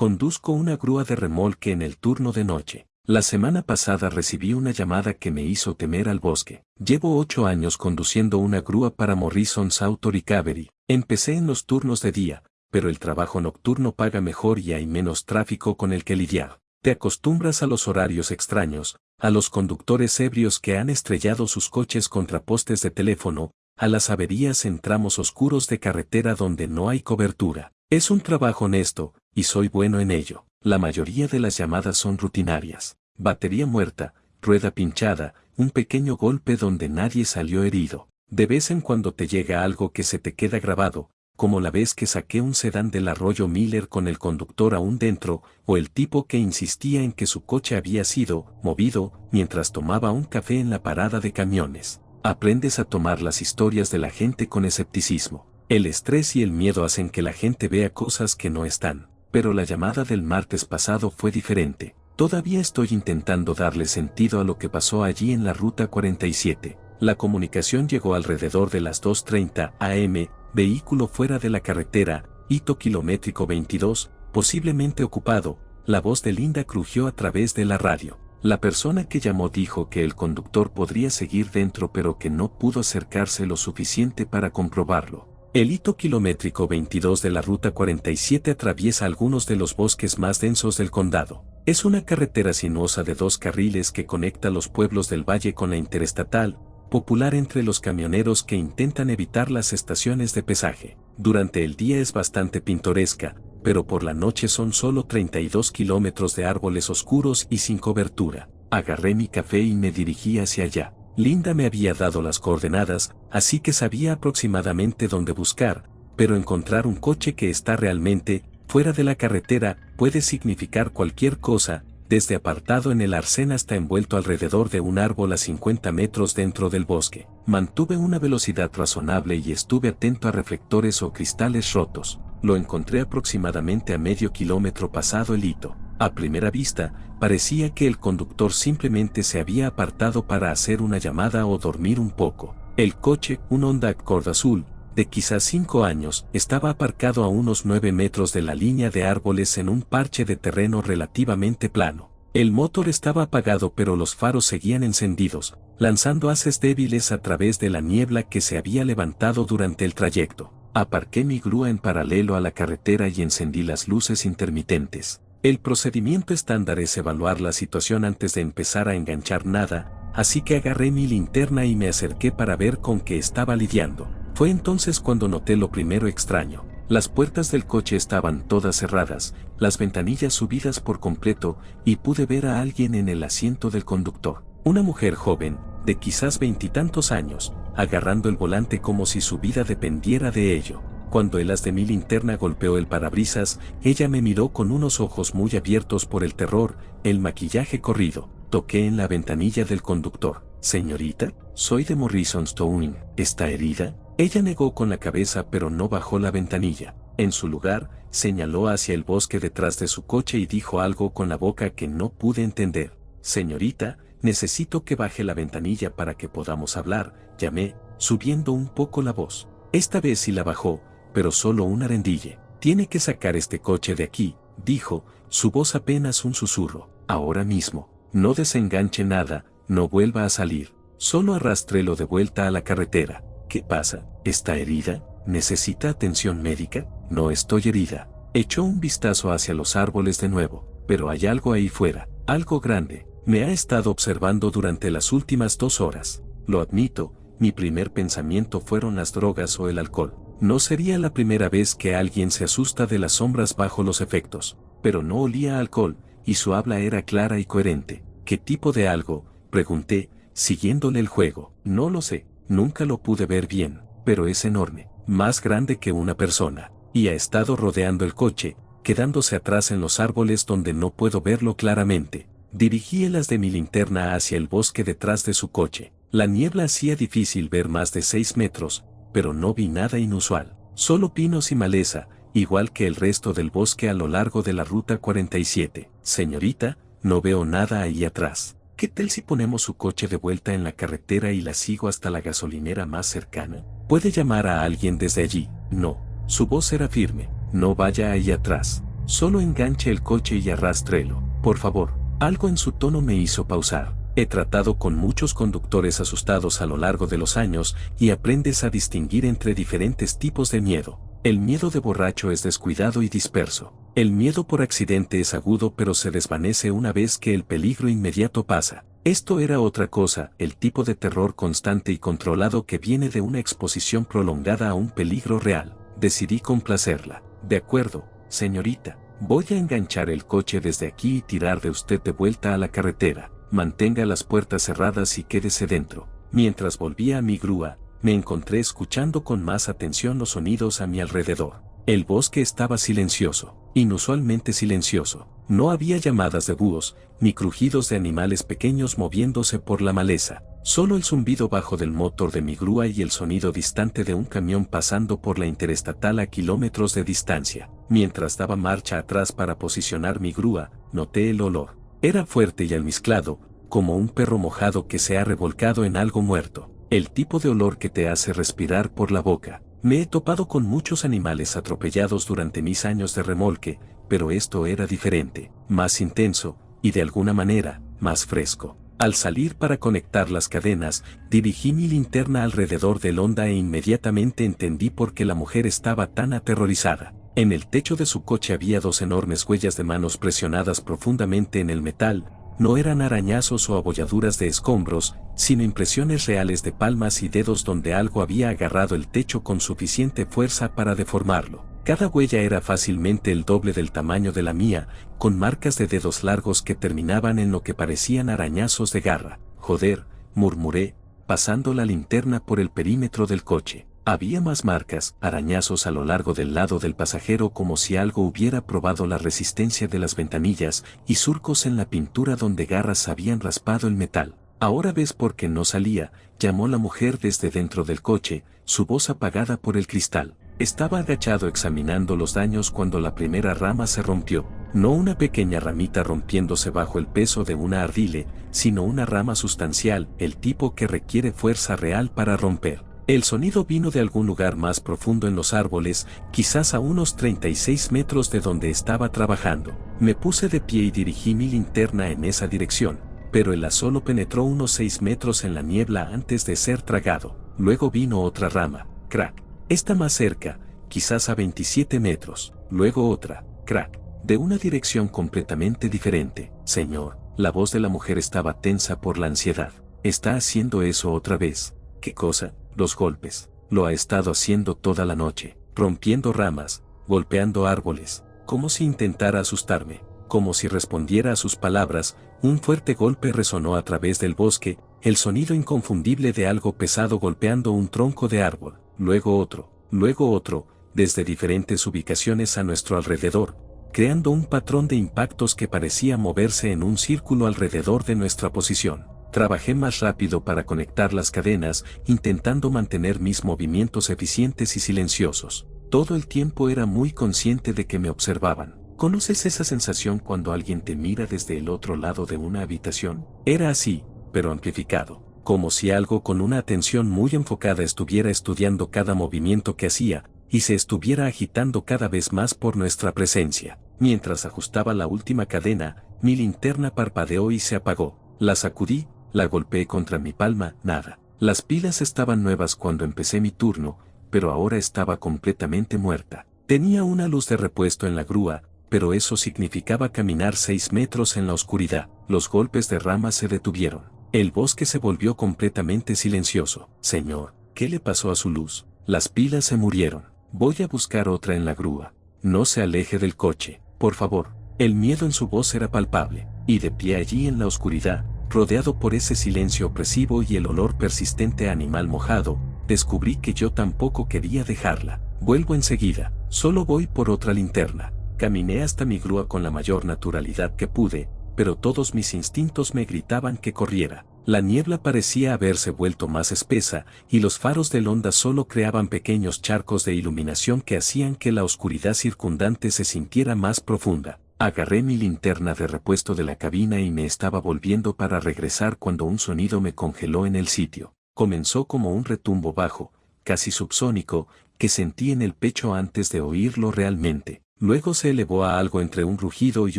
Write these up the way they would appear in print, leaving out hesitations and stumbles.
Conduzco una grúa de remolque en el turno de noche. La semana pasada recibí una llamada que me hizo temer al bosque. Llevo 8 años conduciendo una grúa para Morrison's Auto Recovery. Empecé en los turnos de día, pero el trabajo nocturno paga mejor y hay menos tráfico con el que lidiar. Te acostumbras a los horarios extraños, a los conductores ebrios que han estrellado sus coches contra postes de teléfono, a las averías en tramos oscuros de carretera donde no hay cobertura. Es un trabajo honesto, y soy bueno en ello. La mayoría de las llamadas son rutinarias. Batería muerta, rueda pinchada, un pequeño golpe donde nadie salió herido. De vez en cuando te llega algo que se te queda grabado, como la vez que saqué un sedán del arroyo Miller con el conductor aún dentro, o el tipo que insistía en que su coche había sido movido mientras tomaba un café en la parada de camiones. Aprendes a tomar las historias de la gente con escepticismo. El estrés y el miedo hacen que la gente vea cosas que no están. Pero la llamada del martes pasado fue diferente. Todavía estoy intentando darle sentido a lo que pasó allí en la Ruta 47. La comunicación llegó alrededor de las 2:30 am, vehículo fuera de la carretera, hito kilométrico 22, posiblemente ocupado. La voz de Linda crujió a través de la radio. La persona que llamó dijo que el conductor podría seguir dentro pero que no pudo acercarse lo suficiente para comprobarlo. El hito kilométrico 22 de la Ruta 47 atraviesa algunos de los bosques más densos del condado. Es una carretera sinuosa de 2 carriles que conecta los pueblos del valle con la interestatal, popular entre los camioneros que intentan evitar las estaciones de pesaje. Durante el día es bastante pintoresca, pero por la noche son solo 32 kilómetros de árboles oscuros y sin cobertura. Agarré mi café y me dirigí hacia allá. Linda me había dado las coordenadas, así que sabía aproximadamente dónde buscar, pero encontrar un coche que está realmente fuera de la carretera puede significar cualquier cosa, desde apartado en el arcén hasta envuelto alrededor de un árbol a 50 metros dentro del bosque. Mantuve una velocidad razonable y estuve atento a reflectores o cristales rotos. Lo encontré aproximadamente a medio kilómetro pasado el hito. A primera vista, parecía que el conductor simplemente se había apartado para hacer una llamada o dormir un poco. El coche, un Honda Accord azul, de quizás 5 años, estaba aparcado a unos 9 metros de la línea de árboles en un parche de terreno relativamente plano. El motor estaba apagado pero los faros seguían encendidos, lanzando haces débiles a través de la niebla que se había levantado durante el trayecto. Aparqué mi grúa en paralelo a la carretera y encendí las luces intermitentes. El procedimiento estándar es evaluar la situación antes de empezar a enganchar nada, así que agarré mi linterna y me acerqué para ver con qué estaba lidiando. Fue entonces cuando noté lo primero extraño. Las puertas del coche estaban todas cerradas, las ventanillas subidas por completo, y pude ver a alguien en el asiento del conductor. Una mujer joven, de quizás 20 y tantos años, agarrando el volante como si su vida dependiera de ello. Cuando el haz de mi linterna golpeó el parabrisas, ella me miró con unos ojos muy abiertos por el terror, el maquillaje corrido. Toqué en la ventanilla del conductor. Señorita, soy de Morrison's Towing, ¿está herida? Ella negó con la cabeza pero no bajó la ventanilla. En su lugar, señaló hacia el bosque detrás de su coche y dijo algo con la boca que no pude entender. Señorita, necesito que baje la ventanilla para que podamos hablar, llamé, subiendo un poco la voz. Esta vez sí la bajó, pero solo un arendille. Tiene que sacar este coche de aquí, dijo, su voz apenas un susurro. Ahora mismo, no desenganche nada, no vuelva a salir. Solo arrástrelo de vuelta a la carretera. ¿Qué pasa? ¿Está herida? ¿Necesita atención médica? No estoy herida. Echó un vistazo hacia los árboles de nuevo, pero hay algo ahí fuera, algo grande. Me ha estado observando durante las últimas 2 horas. Lo admito, mi primer pensamiento fueron las drogas o el alcohol. No sería la primera vez que alguien se asusta de las sombras bajo los efectos, pero no olía a alcohol, y su habla era clara y coherente. ¿Qué tipo de algo?, pregunté, siguiéndole el juego. No lo sé, nunca lo pude ver bien, pero es enorme, más grande que una persona, y ha estado rodeando el coche, quedándose atrás en los árboles donde no puedo verlo claramente. Dirigí el haz de mi linterna hacia el bosque detrás de su coche. La niebla hacía difícil ver más de 6 metros, pero no vi nada inusual, solo pinos y maleza, igual que el resto del bosque a lo largo de la Ruta 47. Señorita, no veo nada ahí atrás. ¿Qué tal si ponemos su coche de vuelta en la carretera y la sigo hasta la gasolinera más cercana? ¿Puede llamar a alguien desde allí? No. Su voz era firme. No vaya ahí atrás. Solo enganche el coche y arrástrelo, por favor. Algo en su tono me hizo pausar. He tratado con muchos conductores asustados a lo largo de los años y aprendes a distinguir entre diferentes tipos de miedo. El miedo de borracho es descuidado y disperso. El miedo por accidente es agudo pero se desvanece una vez que el peligro inmediato pasa. Esto era otra cosa, el tipo de terror constante y controlado que viene de una exposición prolongada a un peligro real. Decidí complacerla. De acuerdo, señorita. Voy a enganchar el coche desde aquí y tirar de usted de vuelta a la carretera. Mantenga las puertas cerradas y quédese dentro. Mientras volvía a mi grúa, me encontré escuchando con más atención los sonidos a mi alrededor. El bosque estaba silencioso, inusualmente silencioso. No había llamadas de búhos, ni crujidos de animales pequeños moviéndose por la maleza. Solo el zumbido bajo del motor de mi grúa y el sonido distante de un camión pasando por la interestatal a kilómetros de distancia. Mientras daba marcha atrás para posicionar mi grúa, noté el olor. Era fuerte y almizclado, como un perro mojado que se ha revolcado en algo muerto. El tipo de olor que te hace respirar por la boca. Me he topado con muchos animales atropellados durante mis años de remolque, pero esto era diferente, más intenso, y de alguna manera, más fresco. Al salir para conectar las cadenas, dirigí mi linterna alrededor del Honda e inmediatamente entendí por qué la mujer estaba tan aterrorizada. En el techo de su coche había dos enormes huellas de manos presionadas profundamente en el metal. No eran arañazos o abolladuras de escombros, sino impresiones reales de palmas y dedos donde algo había agarrado el techo con suficiente fuerza para deformarlo. Cada huella era fácilmente el doble del tamaño de la mía, con marcas de dedos largos que terminaban en lo que parecían arañazos de garra. Joder, murmuré, pasando la linterna por el perímetro del coche. Había más marcas, arañazos a lo largo del lado del pasajero como si algo hubiera probado la resistencia de las ventanillas, y surcos en la pintura donde garras habían raspado el metal. Ahora ves por qué no salía, llamó la mujer desde dentro del coche, su voz apagada por el cristal. Estaba agachado examinando los daños cuando la primera rama se rompió. No una pequeña ramita rompiéndose bajo el peso de una ardile, sino una rama sustancial, el tipo que requiere fuerza real para romper. El sonido vino de algún lugar más profundo en los árboles, quizás a unos 36 metros de donde estaba trabajando. Me puse de pie y dirigí mi linterna en esa dirección, pero el solo penetró unos 6 metros en la niebla antes de ser tragado. Luego vino otra rama, crack. Esta más cerca, quizás a 27 metros. Luego otra, crack, de una dirección completamente diferente. Señor, la voz de la mujer estaba tensa por la ansiedad. ¿Está haciendo eso otra vez? ¿Qué cosa? Los golpes. Lo ha estado haciendo toda la noche, rompiendo ramas, golpeando árboles, como si intentara asustarme, como si respondiera a sus palabras. Un fuerte golpe resonó a través del bosque, el sonido inconfundible de algo pesado golpeando un tronco de árbol, luego otro, desde diferentes ubicaciones a nuestro alrededor, creando un patrón de impactos que parecía moverse en un círculo alrededor de nuestra posición. Trabajé más rápido para conectar las cadenas, intentando mantener mis movimientos eficientes y silenciosos. Todo el tiempo era muy consciente de que me observaban. ¿Conoces esa sensación cuando alguien te mira desde el otro lado de una habitación? Era así, pero amplificado, como si algo con una atención muy enfocada estuviera estudiando cada movimiento que hacía, y se estuviera agitando cada vez más por nuestra presencia. Mientras ajustaba la última cadena, mi linterna parpadeó y se apagó. La sacudí, la golpeé contra mi palma, nada. Las pilas estaban nuevas cuando empecé mi turno, pero ahora estaba completamente muerta. Tenía una luz de repuesto en la grúa, pero eso significaba caminar 6 metros en la oscuridad. Los golpes de ramas se detuvieron. El bosque se volvió completamente silencioso. Señor, ¿qué le pasó a su luz? Las pilas se murieron. Voy a buscar otra en la grúa. No se aleje del coche, por favor. El miedo en su voz era palpable, y de pie allí en la oscuridad, rodeado por ese silencio opresivo y el olor persistente a animal mojado, descubrí que yo tampoco quería dejarla. Vuelvo enseguida, solo voy por otra linterna. Caminé hasta mi grúa con la mayor naturalidad que pude, pero todos mis instintos me gritaban que corriera. La niebla parecía haberse vuelto más espesa, y los faros del Honda solo creaban pequeños charcos de iluminación que hacían que la oscuridad circundante se sintiera más profunda. Agarré mi linterna de repuesto de la cabina y me estaba volviendo para regresar cuando un sonido me congeló en el sitio. Comenzó como un retumbo bajo, casi subsónico, que sentí en el pecho antes de oírlo realmente. Luego se elevó a algo entre un rugido y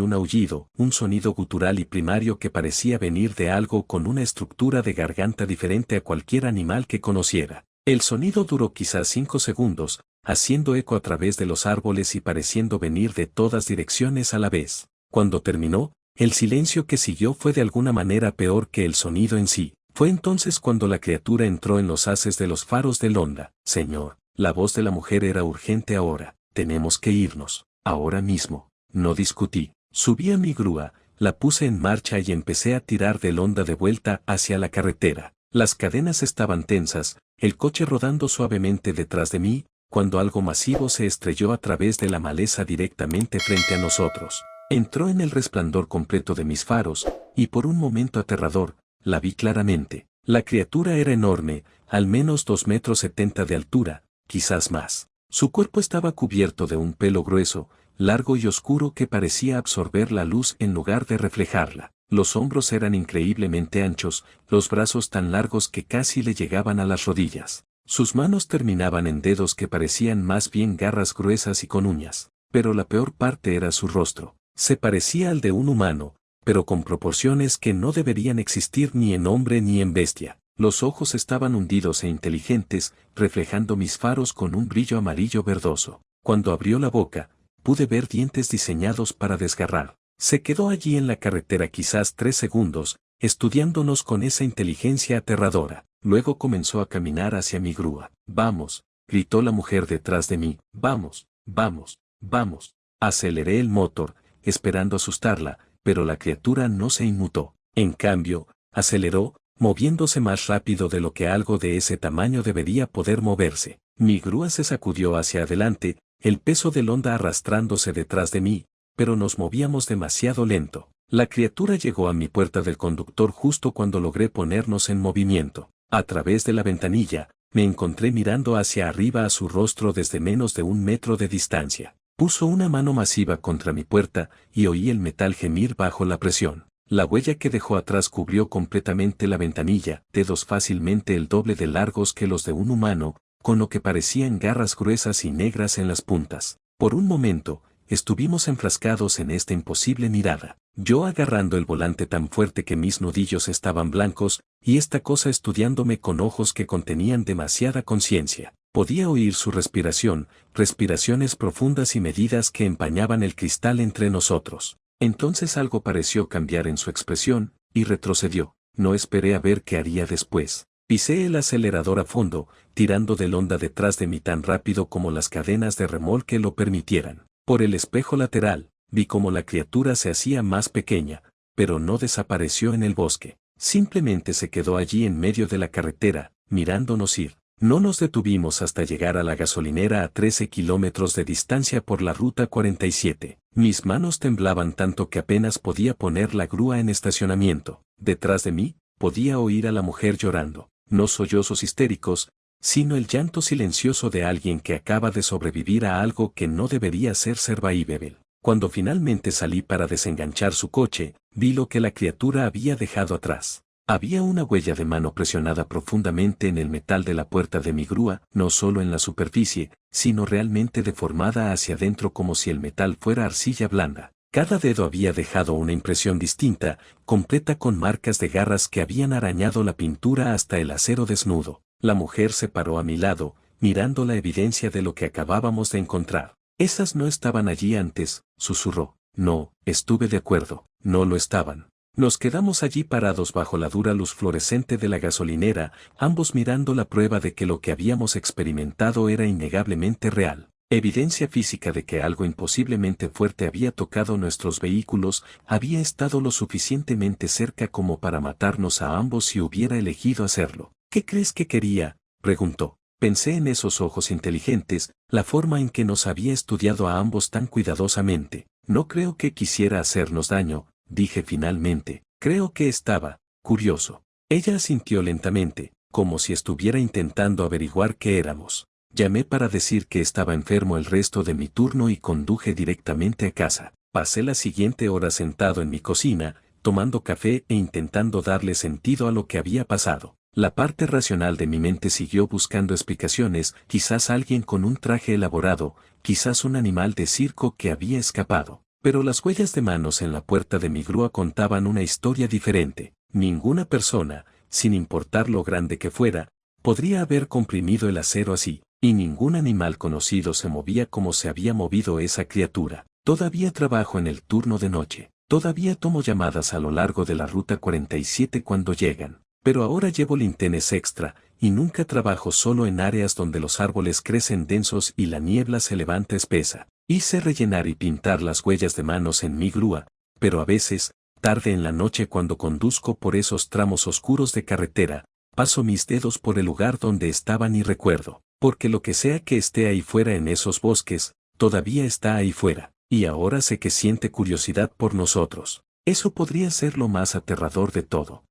un aullido, un sonido gutural y primario que parecía venir de algo con una estructura de garganta diferente a cualquier animal que conociera. El sonido duró quizás 5 segundos, haciendo eco a través de los árboles y pareciendo venir de todas direcciones a la vez. Cuando terminó, el silencio que siguió fue de alguna manera peor que el sonido en sí. Fue entonces cuando la criatura entró en los haces de los faros de Londa. Señor, la voz de la mujer era urgente ahora. Tenemos que irnos. Ahora mismo. No discutí. Subí a mi grúa, la puse en marcha y empecé a tirar de Londa de vuelta hacia la carretera. Las cadenas estaban tensas, el coche rodando suavemente detrás de mí, cuando algo masivo se estrelló a través de la maleza directamente frente a nosotros. Entró en el resplandor completo de mis faros, y por un momento aterrador, la vi claramente. La criatura era enorme, al menos 2,70 metros de altura, quizás más. Su cuerpo estaba cubierto de un pelo grueso, largo y oscuro que parecía absorber la luz en lugar de reflejarla. Los hombros eran increíblemente anchos, los brazos tan largos que casi le llegaban a las rodillas. Sus manos terminaban en dedos que parecían más bien garras gruesas y con uñas. Pero la peor parte era su rostro. Se parecía al de un humano, pero con proporciones que no deberían existir ni en hombre ni en bestia. Los ojos estaban hundidos e inteligentes, reflejando mis faros con un brillo amarillo verdoso. Cuando abrió la boca, pude ver dientes diseñados para desgarrar. Se quedó allí en la carretera quizás 3 segundos, estudiándonos con esa inteligencia aterradora. Luego comenzó a caminar hacia mi grúa. «Vamos», gritó la mujer detrás de mí. «Vamos, vamos, vamos». Aceleré el motor, esperando asustarla, pero la criatura no se inmutó. En cambio, aceleró, moviéndose más rápido de lo que algo de ese tamaño debería poder moverse. Mi grúa se sacudió hacia adelante, el peso de Londa arrastrándose detrás de mí, pero nos movíamos demasiado lento. La criatura llegó a mi puerta del conductor justo cuando logré ponernos en movimiento. A través de la ventanilla, me encontré mirando hacia arriba a su rostro desde menos de 1 metro de distancia. Puso una mano masiva contra mi puerta y oí el metal gemir bajo la presión. La huella que dejó atrás cubrió completamente la ventanilla, dedos fácilmente el doble de largos que los de un humano, con lo que parecían garras gruesas y negras en las puntas. Por un momento, estuvimos enfrascados en esta imposible mirada. Yo agarrando el volante tan fuerte que mis nudillos estaban blancos, y esta cosa estudiándome con ojos que contenían demasiada conciencia. Podía oír su respiración, respiraciones profundas y medidas que empañaban el cristal entre nosotros. Entonces algo pareció cambiar en su expresión, y retrocedió. No esperé a ver qué haría después. Pisé el acelerador a fondo, tirando de Londa detrás de mí tan rápido como las cadenas de remolque lo permitieran. Por el espejo lateral, vi cómo la criatura se hacía más pequeña, pero no desapareció en el bosque. Simplemente se quedó allí en medio de la carretera, mirándonos ir. No nos detuvimos hasta llegar a la gasolinera a 13 kilómetros de distancia por la ruta 47. Mis manos temblaban tanto que apenas podía poner la grúa en estacionamiento. Detrás de mí, podía oír a la mujer llorando. No sollozos histéricos, sino el llanto silencioso de alguien que acaba de sobrevivir a algo que no debería ser survivable. Cuando finalmente salí para desenganchar su coche, vi lo que la criatura había dejado atrás. Había una huella de mano presionada profundamente en el metal de la puerta de mi grúa, no solo en la superficie, sino realmente deformada hacia adentro como si el metal fuera arcilla blanda. Cada dedo había dejado una impresión distinta, completa con marcas de garras que habían arañado la pintura hasta el acero desnudo. La mujer se paró a mi lado, mirando la evidencia de lo que acabábamos de encontrar. «Esas no estaban allí antes», susurró. «No, estuve de acuerdo, no lo estaban». Nos quedamos allí parados bajo la dura luz fluorescente de la gasolinera, ambos mirando la prueba de que lo que habíamos experimentado era innegablemente real. Evidencia física de que algo imposiblemente fuerte había tocado nuestros vehículos, había estado lo suficientemente cerca como para matarnos a ambos si hubiera elegido hacerlo. «¿Qué crees que quería?», preguntó. Pensé en esos ojos inteligentes, la forma en que nos había estudiado a ambos tan cuidadosamente. «No creo que quisiera hacernos daño», dije finalmente. «Creo que estaba curioso». Ella asintió lentamente, como si estuviera intentando averiguar qué éramos. Llamé para decir que estaba enfermo el resto de mi turno y conduje directamente a casa. Pasé la siguiente hora sentado en mi cocina, tomando café e intentando darle sentido a lo que había pasado. La parte racional de mi mente siguió buscando explicaciones, quizás alguien con un traje elaborado, quizás un animal de circo que había escapado. Pero las huellas de manos en la puerta de mi grúa contaban una historia diferente. Ninguna persona, sin importar lo grande que fuera, podría haber comprimido el acero así, y ningún animal conocido se movía como se había movido esa criatura. Todavía trabajo en el turno de noche. Todavía tomo llamadas a lo largo de la ruta 47 cuando llegan. Pero ahora llevo linternas extra, y nunca trabajo solo en áreas donde los árboles crecen densos y la niebla se levanta espesa. Hice rellenar y pintar las huellas de manos en mi grúa, pero a veces, tarde en la noche cuando conduzco por esos tramos oscuros de carretera, paso mis dedos por el lugar donde estaban y recuerdo, porque lo que sea que esté ahí fuera en esos bosques, todavía está ahí fuera, y ahora sé que siente curiosidad por nosotros. Eso podría ser lo más aterrador de todo.